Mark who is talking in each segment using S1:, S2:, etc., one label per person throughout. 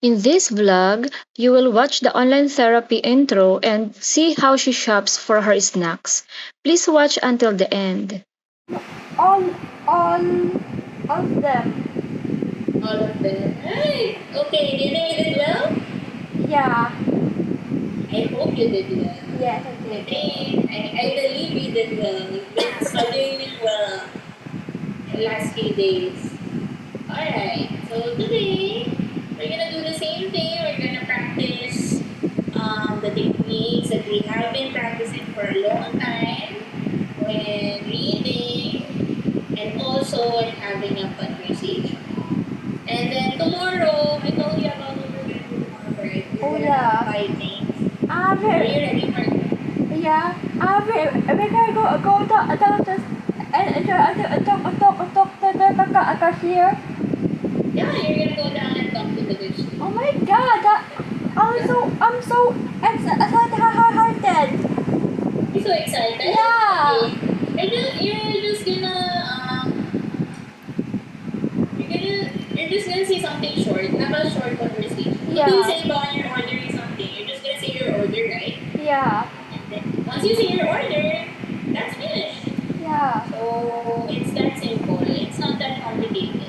S1: In this vlog, you will watch the online therapy intro and see how she shops for her snacks. Please watch until the end.
S2: All, all of them.
S3: All of them. Right. Okay, do you think you did well?
S2: Yeah.
S3: I hope you did well.
S2: Yes, I
S3: I
S2: did.
S3: think, I believe you did well. You've been studying well the last few days. Alright, so today, we're gonna do the same thing. We're gonna practice the techniques that we have been practicing for a long time when reading and also when having a conversation. And then tomorrow, I told you about what we're gonna do tomorrow, right?
S2: Oh,
S3: We're
S2: yeah.
S3: gonna buy things.
S2: Ah,
S3: Are
S2: very,
S3: you ready for it?
S2: yeah. We can go down this and talk to the cashier.
S3: Yeah, you're gonna go down and talk to the cashier.
S2: Oh my God, I'm so excited.
S3: You're so excited?
S2: Yeah.
S3: Okay. You're just gonna say something short. Have a short conversation. What do you
S2: Yeah.
S3: say about when you're ordering something? You're just gonna say your order, right?
S2: Yeah.
S3: And then once you say your order, that's finished.
S2: Yeah.
S3: So it's that simple. It's not that complicated.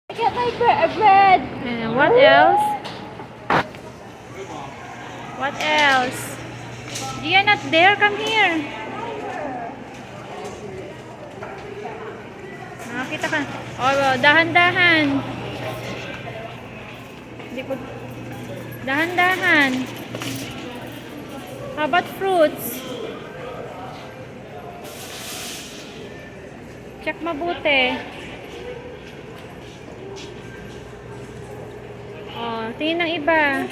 S2: I get my bread.
S1: And what else? What else? You're not there. Come here. Nakakita ka. Oh, dahan-dahan. Hindi ko... Dahan-dahan. How about fruits? Check mabuti. Oh, tingin ng iba.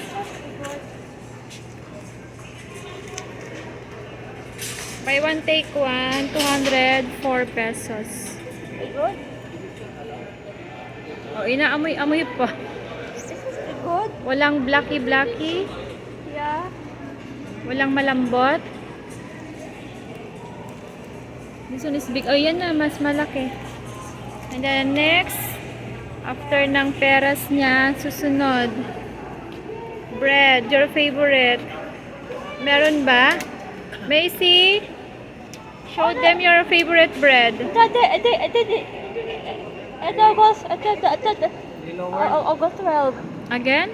S1: Buy one, take one. 204 pesos.
S2: Good.
S1: Oh, inaamoy-amoy pa.
S2: This is good.
S1: Walang blacky-blacky.
S2: Yeah.
S1: Walang malambot. This one is big. Oh, yan na. Mas malaki. And then next, after ng peras niya, susunod. Bread. Your favorite. Meron ba? Macy? Show them your favorite bread.
S2: August 12.
S1: Again?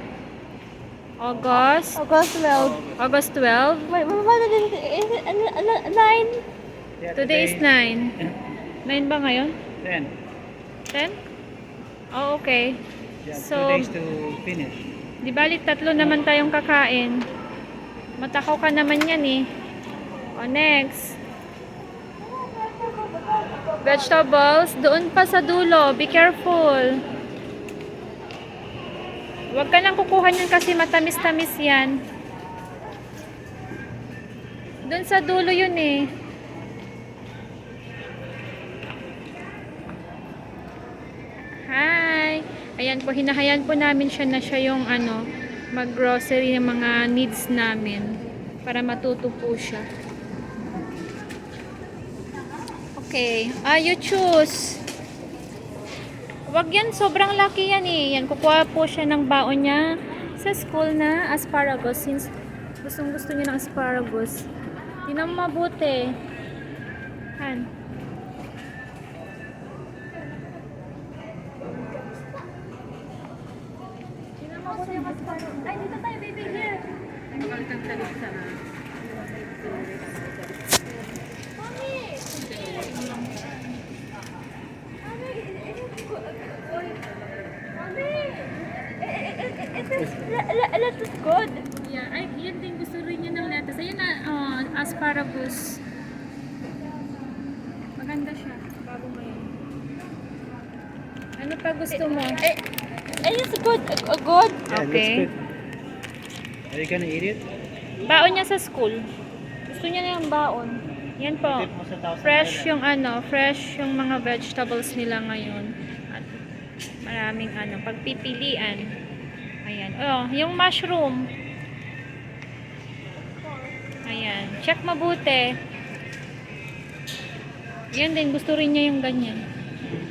S1: August.
S2: August 12.
S1: August 12.
S2: Wait, what is it? 9?
S1: Today is 9. 9 ba ngayon?
S4: 10.
S1: 10? Oh, okay.
S4: Yeah,
S1: So,
S4: 2 days to finish.
S1: di bali tatlo naman tayong kakain. Matakaw ka naman yan eh. O, next. Vegetables, doon pa sa dulo. Be careful. Huwag ka nang kukuha niyan kasi matamis-tamis yan. Doon sa dulo yun eh. Hi! Ayan po, hinahayan po namin siya na siya yung mag-grocery ng mga needs namin para matuto po siya. Okay. You choose. Wag yan, sobrang laki yan eh. Yan, kukuha po siya ng baon niya sa school na asparagus since gustong gusto niya ng asparagus. Tingnan mo mabuti. Han. Tingnan mo mabuti yung asparagus. Ay, dito tayo, baby, here. Ay, magkalitang talit sa
S2: Mommy! It is good.
S1: Yeah, ay, yan din gusto rin niya ng lettuce. Ayun na, asparagus. Maganda siya. Bago ngayon. Ano pa gusto mo?
S2: It is good. Good.
S4: Yeah,
S1: Okay.
S4: looks good. Are you gonna eat it?
S1: Baon niya sa school. Gusto niya na yung baon. Yan po.
S4: Dip mo sa 1,000
S1: Fresh
S4: island.
S1: yung fresh yung mga vegetables nila ngayon. At maraming pagpipilian. Ayan. Oh, yung mushroom. Ayan. Check mabuti. Yan din, gusto rin niya yung ganyan.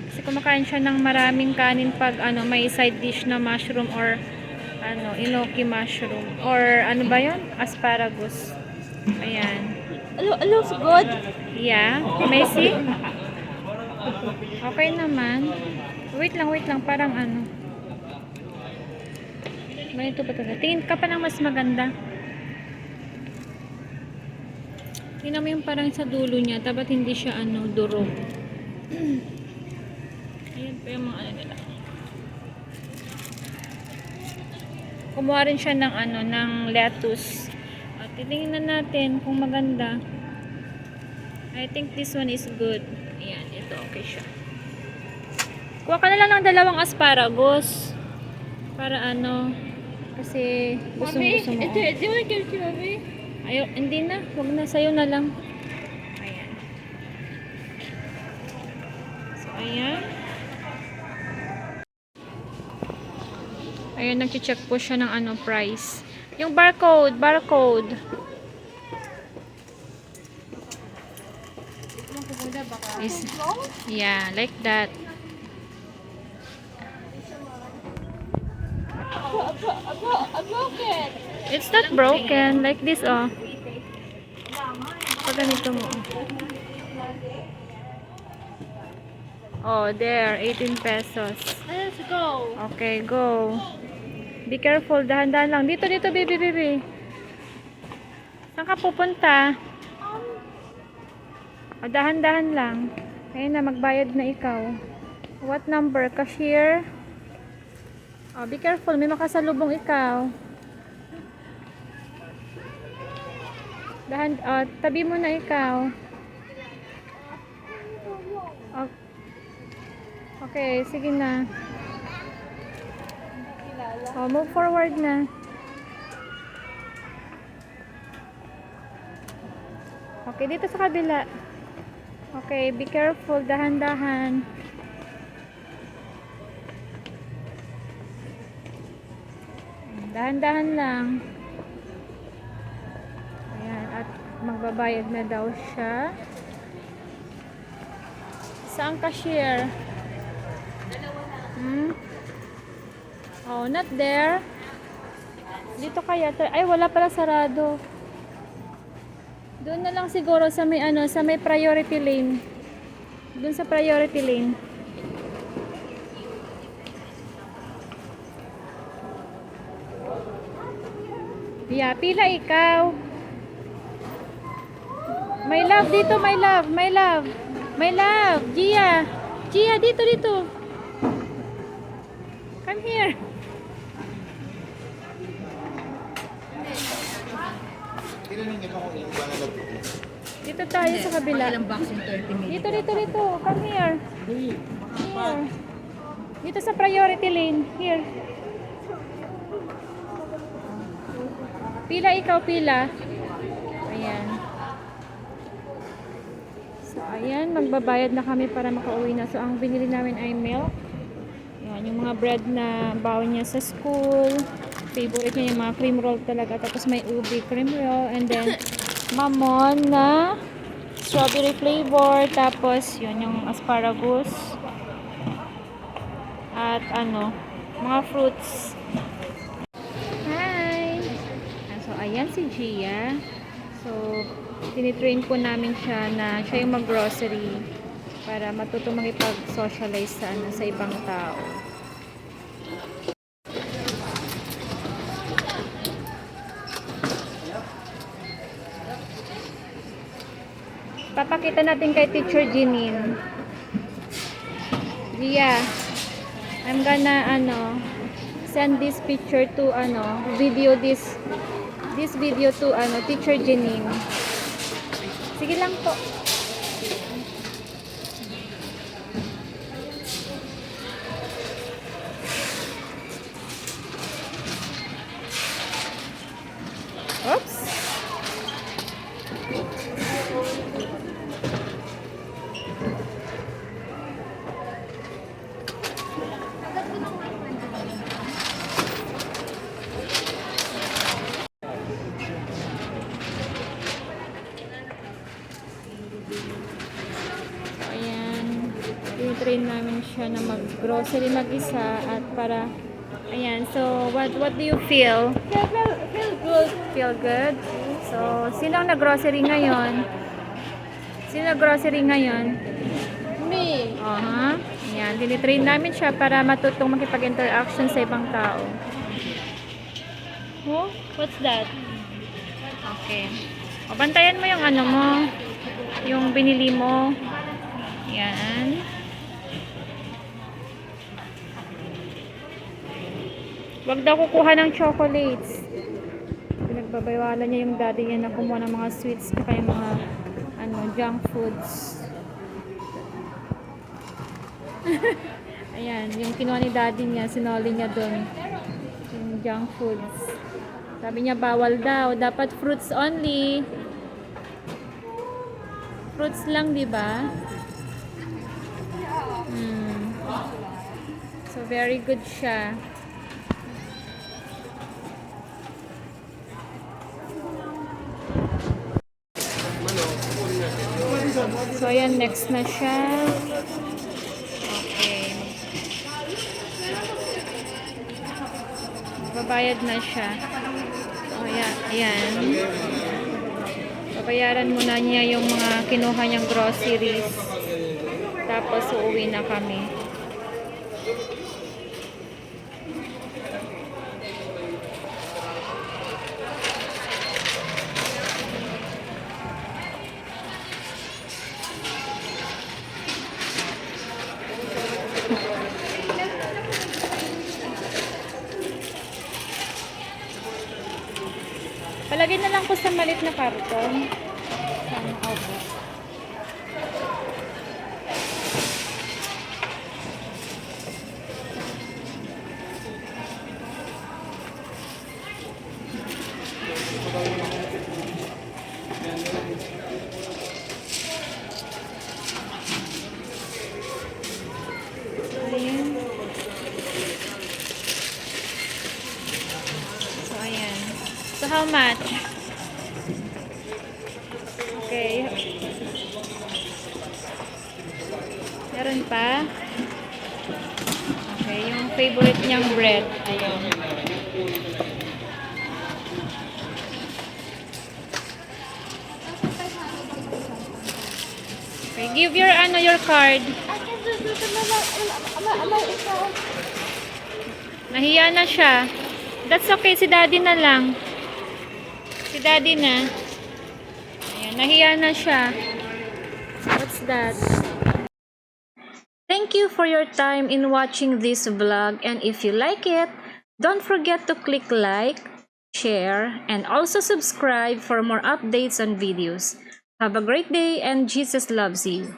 S1: Kasi Kasi kumakain siya ng maraming kanin pag ano, may side dish na mushroom or ano, enoki mushroom. Or ano ba yun? Asparagus. Ayan.
S2: It looks good.
S1: Yeah. Messy? Okay naman. Wait lang. Parang ano. Ganito ba talaga? Tingin ka pa ng mas maganda. Tingnan mo yung parang sa dulo niya. Dapat hindi siya ano, durog. Ayan pa yung mga ano nila. Kumuha rin siya ng ano, ng lettuce. At titingnan natin kung maganda. I think this one is good. Ayan, ito okay siya. Kuha ka na lang ng dalawang asparagus. Para ano, kasi gusto mo.
S2: Do you want to give it to mommy?
S1: Ayaw, hindi na. Huwag na, sa'yo na lang. Ayan. So, ayan. Ayan, nag-check po siya ng ano, price. Yung barcode. Is, yeah, like that.
S2: I broke it.
S1: It's not broken. Like this, oh. Pag ganito mo. Oh, there. 18 pesos.
S2: Let's go.
S1: Okay, go. Be careful. Dahan-dahan lang. Dito, baby. Saan ka pupunta? O, dahan-dahan lang. Ayun na, magbayad na ikaw. What number? Cashier? Oh, be careful. May makasalubong ikaw. Tabi mo na ikaw. Okay, sige na. Oh, move forward na. Okay, dito sa kabila. Okay, be careful. Dahan-dahan. Dahan-dahan lang. Ayan, at magbabayad na daw siya. Saan cashier? Oh, not there. Dito kaya. Ay, wala pala, sarado. Doon na lang siguro sa may ano, sa may priority lane. Doon sa priority lane. Yeah, pila ikaw. My love, dito, my love. Gia, dito. Come here. Dito tayo sa kabila. Dito. Come here. Here. Dito sa priority lane. Here. Pila ikaw, pila. Ayan. So, ayan. Magbabayad na kami para makauwi na. So, ang binili namin ay milk. Ayan, yung mga bread na baon niya sa school. Favorite niya yung mga cream roll talaga. Tapos may ubi cream roll. And then, mamon na strawberry flavor. Tapos, yun, yung asparagus. At ano, mga fruits. Hi! So, ayan si Gia. So, tinitrain po namin siya na siya yung mag-grocery para matuto makipag-socialize sa, ano, sa ibang tao. Papakita natin kay Teacher Janine. Gia, I'm gonna send this picture to this video to Teacher Janine. Sige lang po. Oops. Ayan. Train namin siya na mag-grocery mag-isa at para, ayan. So, what do you feel?
S2: Feel good.
S1: Feel good? So, sino ang nag-grocery ngayon? Sino nag-grocery ngayon?
S2: Me.
S1: Aha. Ayan, tinitrain namin siya para matutong makipag-interaction sa ibang tao. Oh, what's that? Okay. O, bantayan mo yung ano mo, yung binili mo. Yan. Wag daw kukuha ng chocolates. Pinagbabayawalan niya yung daddy niya na kumuha ng mga sweets at yung mga junk foods. Ayan, yung kinuha ni daddy niya, sinoli niya doon. Yung junk foods. Sabi niya bawal daw, dapat fruits only. Fruits lang, di ba? So very good siya. So ayan, next na siya. Okay. Babayad na siya. Oh, ayan. Babayaran muna niya yung mga kinuha niyang groceries. Tapos uuwi na kami. Palagay na lang ko sa malit na karton. Sana ako. Ayan. So, ayan. So, how much? Okay. Meron pa? Okay, yung favorite niyang bread. Ayan. Okay, give your your card. Nahiya na siya. That's okay, si daddy na lang. Si daddy na. Ayan, nahiya na siya. What's that? Thank you for your time in watching this vlog, and if you like it, don't forget to click like, share, and also subscribe for more updates on videos. Have a great day and Jesus loves you.